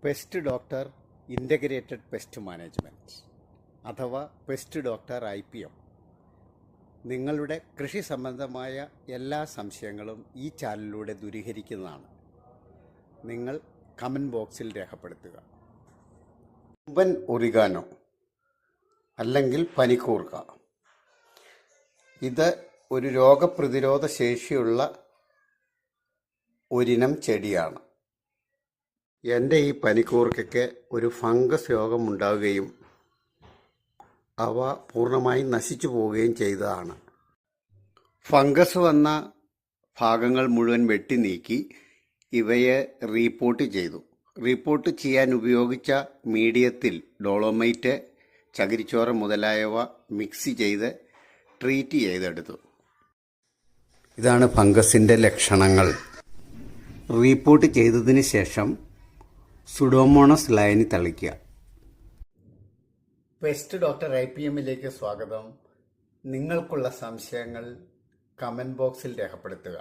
Pest doctor integrated pest management അഥവാ pest doctor IPM നിങ്ങളുടെ കൃഷി സംബന്ധമായ എല്ലാ സംശയങ്ങളും ഈ ചാനലിലൂടെ ദൂരീകരിക്കുന്നതാണ്. നിങ്ങൾ കമൻറ്റ് ബോക്സിൽ രേഖപ്പെടുത്തുക. കുമ്പൻ ഒറിഗാനോ അല്ലെങ്കിൽ പനിക്കൂർക്ക, ഇത് ഒരു രോഗപ്രതിരോധ ശേഷിയുള്ള ഒരിനം ചെടിയാണ്. എൻ്റെ ഈ പനിക്കൂർക്കയ്ക്ക് ഒരു ഫംഗസ് രോഗം ഉണ്ടാവുകയും അവ പൂർണ്ണമായി നശിച്ചു പോവുകയും ചെയ്തതാണ്. ഫംഗസ് വന്ന ഭാഗങ്ങൾ മുഴുവൻ വെട്ടി നീക്കി ഇവയെ റീപോർട്ട് ചെയ്തു. റീപോർട്ട് ചെയ്യാൻ ഉപയോഗിച്ച മീഡിയത്തിൽ ഡോളോമൈറ്റ്, ചകിരിച്ചോറ് മുതലായവ മിക്സ് ചെയ്ത് ട്രീറ്റ് ചെയ്തെടുത്തു. ഇതാണ് ഫംഗസിൻ്റെ ലക്ഷണങ്ങൾ. റീപോർട്ട് ചെയ്തതിന് ശേഷം സുഡോമോണസ് ലയനി തളിക്കുക. പെസ്റ്റ് ഡോക്ടർ IPMലേക്ക് സ്വാഗതം. നിങ്ങൾക്കുള്ള സംശയങ്ങൾ കമൻറ്റ് ബോക്സിൽ രേഖപ്പെടുത്തുക.